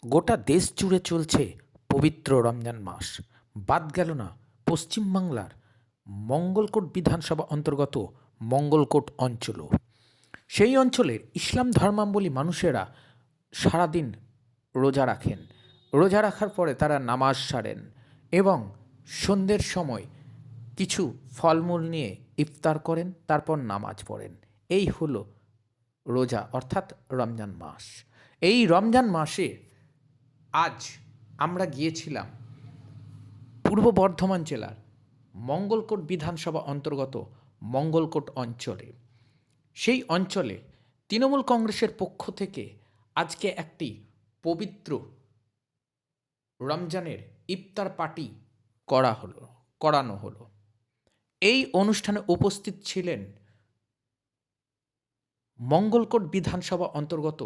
গোটা দেশ জুড়ে চলছে পবিত্র রমজান মাস। বাদ গেল না পশ্চিমবাংলার মঙ্গলকোট বিধানসভা অন্তর্গত মঙ্গলকোট অঞ্চলও। সেই অঞ্চলের ইসলাম ধর্মাবলম্বী মানুষেরা সারাদিন রোজা রাখেন। রোজা রাখার পরে তারা নামাজ সারেন এবং সন্ধ্যের সময় কিছু ফলমূল নিয়ে ইফতার করেন, তারপর নামাজ পড়েন। এই হলো রোজা অর্থাৎ রমজান মাস। এই রমজান মাসে আজ আমরা গিয়েছিলাম পূর্ব বর্ধমান জেলার মঙ্গলকোট বিধানসভা অন্তর্গত মঙ্গলকোট অঞ্চলে। সেই অঞ্চলে তৃণমূল কংগ্রেসের পক্ষ থেকে আজকে একটি পবিত্র রমজানের ইফতার পার্টি করানো হলো। এই অনুষ্ঠানে উপস্থিত ছিলেন মঙ্গলকোট বিধানসভা অন্তর্গত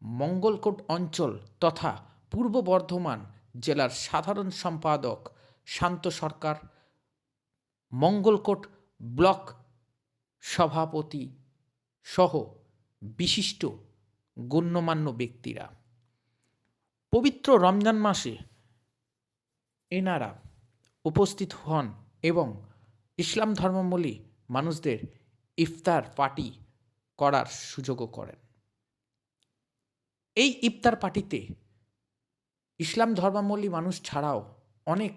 মঙ্গলকোট অঞ্চল তথা পূর্ব বর্ধমান জেলার সাধারণ সম্পাদক শান্ত সরকার, মঙ্গলকোট ব্লক সভাপতি সহ বিশিষ্ট গণ্যমান্য ব্যক্তিরা। পবিত্র রমজান মাসে এনারা উপস্থিত হন এবং ইসলাম ধর্মাবলম্বী মানুষদের ইফতার পার্টি করার সুযোগও করেন। এই ইফতার পার্টিতে ইসলাম ধর্মাবলম্বী মানুষ ছাড়াও অনেক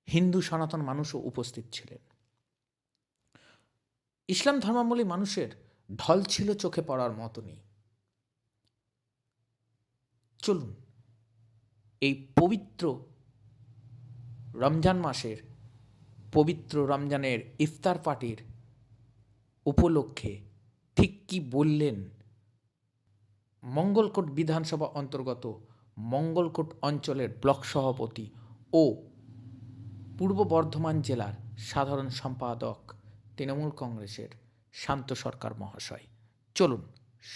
হিন্দু সনাতন মানুষও উপস্থিত ছিলেন। ইসলাম ধর্মাবলম্বী মানুষের ঢল ছিল চোখে পড়ার মতনই। চলুন এই পবিত্র রমজান মাসের পবিত্র রমজানের ইফতার পার্টির উপলক্ষে ঠিক কি বললেন মঙ্গলকোট বিধানসভা অন্তর্গত মঙ্গলকোট অঞ্চলের ব্লক সভাপতি ও পূর্ব বর্ধমান জেলার সাধারণ সম্পাদক তৃণমূল কংগ্রেসের শান্ত সরকার মহাশয়। চলুন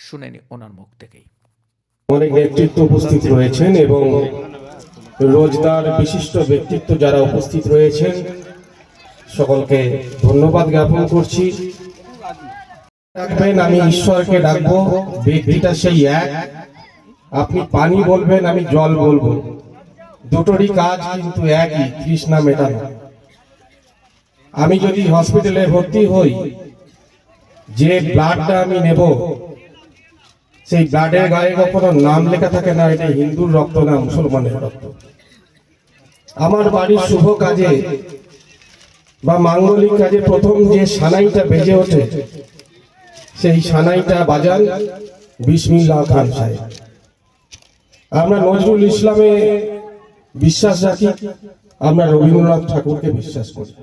শুনে নি ওনার মুখ থেকেই। অনেক নেতৃত্ব উপস্থিত রয়েছেন এবং রোজদার বিশিষ্ট ব্যক্তিত্ব যারা উপস্থিত রয়েছেন সকলকে ধন্যবাদ জ্ঞাপন করছি। ডাকবেন, আমি ঈশ্বরকে ডাকবো, ব্যক্তিটা সেই এক। আপনি পানি বলবেন, আমি জল বলবো, দুটোরই কাজ কিন্তু একই, তৃষ্ণা মেটানো। আমি যদি হসপিটালে ভর্তি হই, যে ব্লাডটা আমি নেব সেই ব্লাডের গায়ে কখনো নাম লেখা থাকে না এটা হিন্দুর রক্ত না মুসলমানের রক্ত। আমার বাড়ির শুভ কাজে বা মাঙ্গলিক কাজে প্রথম যে সানাইটা বেজে ওঠে সেই সানাইটা বাজান বিসমিল্লাহ খান সাহেব। আমরা নজরুল ইসলামে বিশ্বাস রাখি, আমরা রবীন্দ্রনাথ ঠাকুরকে বিশ্বাস করি।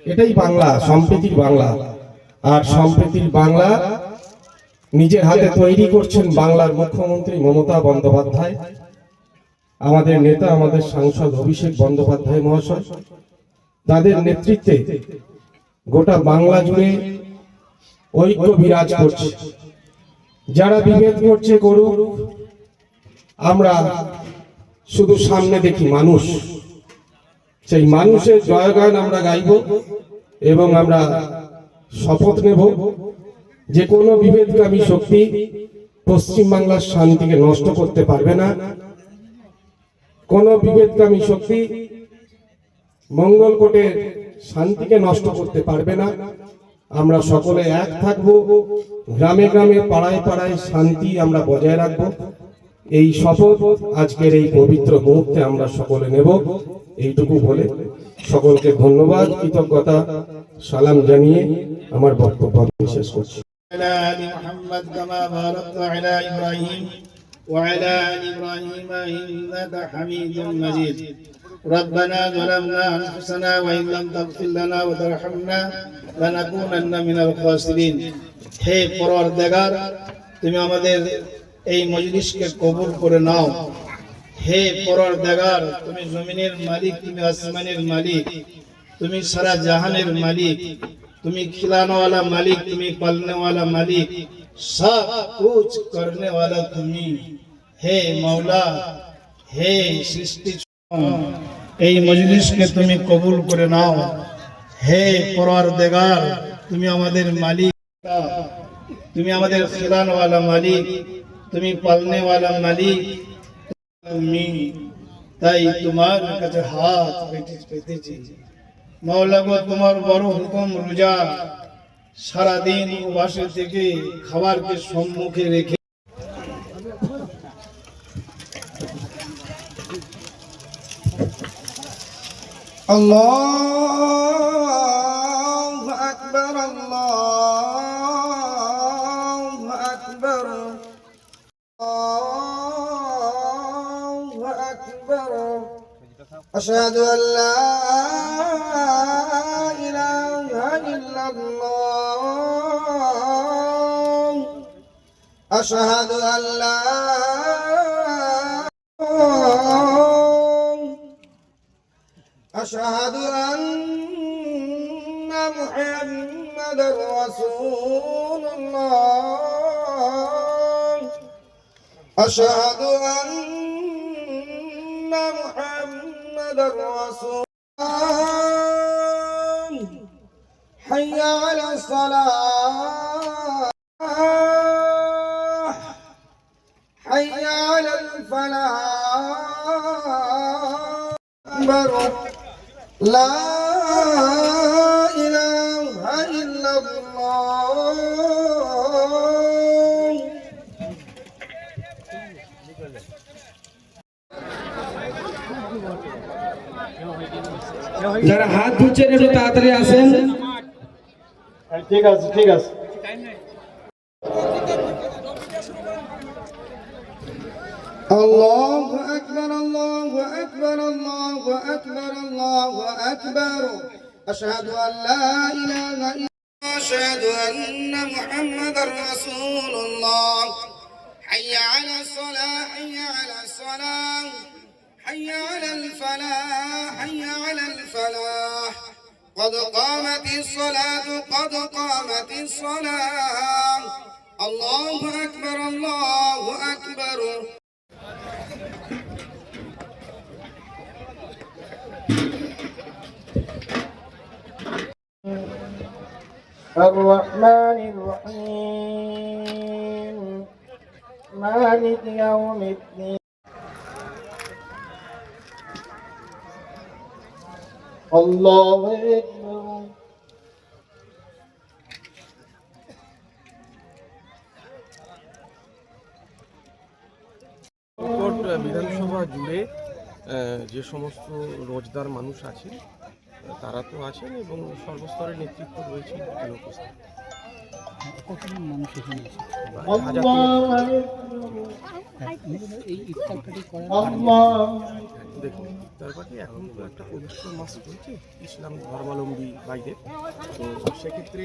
এটাই বাংলা, সম্প্রীতির বাংলা। আর সম্প্রীতির বাংলা নিজের হাতে তৈরি করছেন বাংলার মুখ্যমন্ত্রী মমতা বন্দ্যোপাধ্যায়, আমাদের নেতা, আমাদের সাংসদ অভিষেক বন্দ্যোপাধ্যায় মহাশয়। তাদের নেতৃত্বে গোটা বাংলা জুড়ে ঐক্য বিরাজ করছে। যারা বিভেদ করছে করুক, আমরা শুধু সামনে দেখি মানুষ, সেই মানুষের জয়গান আমরা গাইব এবং আমরা শপথ নেব যে কোনো বিভেদকামী শক্তি পশ্চিমবাংলার শান্তিকে নষ্ট করতে পারবে না। কোনো বিভেদকামী শক্তি মঙ্গলকোটের শান্তিকে নষ্ট করতে পারবে না। আমরা সকলে এক থাকব, গ্রামে গ্রামে পাড়ায় পাড়ায় শান্তি আমরা বজায় রাখব। এই শপথ আজকের এই পবিত্র মুহূর্তে আমরা সকলে নেব। এইটুকু বলে সকলকে ধন্যবাদ, কৃতজ্ঞতা, সালাম জানিয়ে আমার বক্তব্য শেষ করছি। وعلى آل محمد كما باركت على إبراهيم وعلى آل إبراهيم إنك حميد مجيد ربنا ظلمنا أنفسنا وإن لم تغفر لنا وترحمنا لنكونن من الخاسرين। হে পরওয়ারদিগার, তুমি আমাদের এই মজলিসকে কবুল করে নাও। হে পরওয়ারদিগার, তুমি জমিনের মালিক, তুমি আসমানের মালিক, তুমি সারা জাহানের মালিক, তুমি खिलाने वाला मालिक, तुम्हें पालने वाला मालिक, सब कुछ करने वाला तुम्ही। हे मौला, हे सृष्टि, এই মজলিসকে তুমি কবুল করে নাও। হে পরওয়ারদিগার, তুমি আমাদের মালিক, তুমি আমাদের खिलाने वाला मालिक, তুমি পালনে वाला মালিক, তুমি তাই তোমার কাছে হাত পেতেছি। মাওলা গো, তোমার বড় হুকুম রোজা, সারাদিন উপবাসে থেকে খাবারকে সম্মুখে রেখে আল্লাহু আকবার, আল্লাহু আকবার, আল্লাহু আকবার। আশহাদু আল্লা ইলাহা ইল্লাল্লাহ, আশহাদু আল্লা أشهد أن محمدا رسول الله، أشهد أن محمدا رسول الله، حي على الصلاة، حي على الفلاح، أكبر لا إله إلا الله। যারা হাত ধুচ্ছেন একটু তাড়াতাড়ি আসেন। ঠিক আছে, ঠিক আছে। الله أكبر، الله أكبر، الله أكبر، الله أكبر. أشهد أن لا إله إلا الله، أشهد أن محمدا رسول الله. حي على الصلاة، حي على الصلاة، حي على الفلاح، حي على الفلاح. قد قامت الصلاة، قد قامت الصلاة. الله أكبر، الله أكبر. الرحمن الرحيم مالك يوم الدين الله أكبر কোট বিধানসভা জুড়ে যে সমস্ত রোজদার মানুষ আছে তারা তো আছেন এবং সর্বস্তরের নেতৃত্ব রয়েছে এখানে উপস্থিত। কতজন মানুষ এখানে আছে? এই ইফতার পার্টি করার দেখুন, ইফতার পার্টি এখন তো একটা পবিত্র মাস চলছে ইসলাম ধর্মাবলম্বী বাইরে, তো সেক্ষেত্রে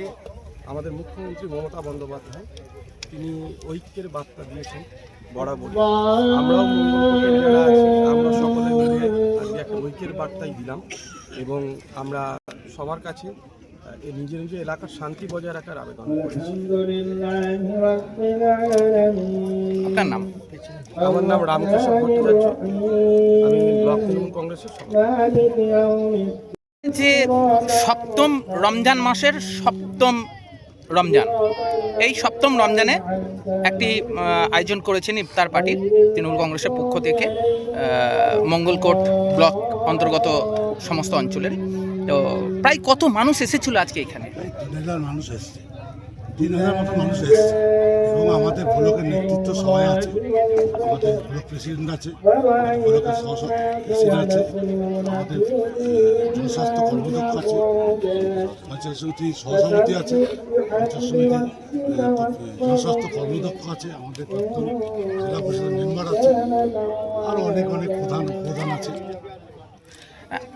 আমাদের মুখ্যমন্ত্রী মমতা বন্দ্যোপাধ্যায় তিনি ঐক্যের বার্তা দিয়েছেন বরাবরই। আমরাও মঙ্গলকোটের যারা আছি আমরা সকলে মিলে আজকে একটা ঐক্যের বার্তাই দিলাম এবং আমরা সবার কাছে নিজের নিজের এলাকার শান্তি বজায় রাখার আবেদন করেছি। আপনার নাম? আমার নাম রামকৃষ্ণ ভট্টাচার্য, আমি ব্লক তৃণমূল কংগ্রেসের সভাপতি। যে সপ্তম রমজান মাসের সপ্তম রমজান, এই সপ্তম রমজানে একটি আয়োজন করেছেন ইফতার পার্টি তৃণমূল কংগ্রেসের পক্ষ থেকে মঙ্গলকোট ব্লক অন্তর্গত সমস্ত অঞ্চলের। তো প্রায় কত মানুষ এসেছিল আজকে এখানে? 3000 মানুষ এসছে, 3000 মতো মানুষ এসছে এবং আমাদের ব্লকের নেতৃত্ব সবাই আছে, আমাদের ব্লক প্রেসিডেন্ট আছে, ব্লকের প্রেসিডেন্ট আছে, আমাদের জনস্বাস্থ্য কর্মদক্ষ আছে, পঞ্চায়েত সমিতির সহসভাপতি আছে, পঞ্চায়েত সমিতির জনস্বাস্থ্য কর্মদক্ষ আছে, আমাদের জেলা পরিষদের মেম্বার আছে, আরও অনেক অনেক প্রধান আছে।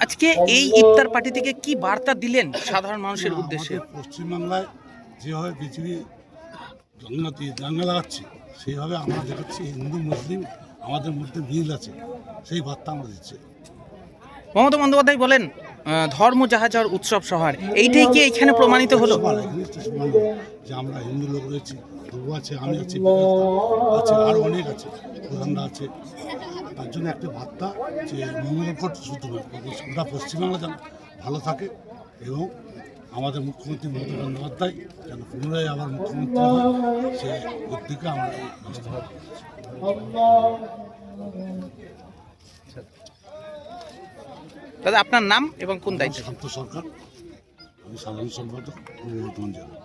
আজকে এই ইফতার পার্টি থেকে কি বার্তা দিলেন সাধারণ মানুষের উদ্দেশ্যে? পশ্চিমবাংলায় যেভাবে পৃথিবী দাঙ্গা লাগাচ্ছে সেইভাবে আমরা দেখাচ্ছি হিন্দু মুসলিম আমাদের মধ্যে মিল আছে, সেই বার্তা আমরা দিচ্ছে। মমতা বন্দ্যোপাধ্যায় বলেন ধর্ম যাহা যার উৎসব সহার, এইটাই কি এখানে প্রমাণিত হলো যে আমরা হিন্দু লোক রয়েছি, তবু আছে, আমি আছি, আছে আরও অনেক আছে, প্রধানরা আছে। তার জন্য একটা বার্তা যে মঙ্গলকোট শুধু গোটা পশ্চিমবাংলা যেন ভালো থাকে এবং আমাদের মুখ্যমন্ত্রী মমতা বন্দ্যোপাধ্যায় যেন পুনরায় আবার মুখ্যমন্ত্রী হয়, সে ওর দিকে আমরা এই ব্যবস্থা করছি। দাদা আপনার নাম এবং কোন দায়িত্ব? শান্ত সরকার, আমি সাধারণ সম্পাদক পূর্ব বর্ধমান জেলা।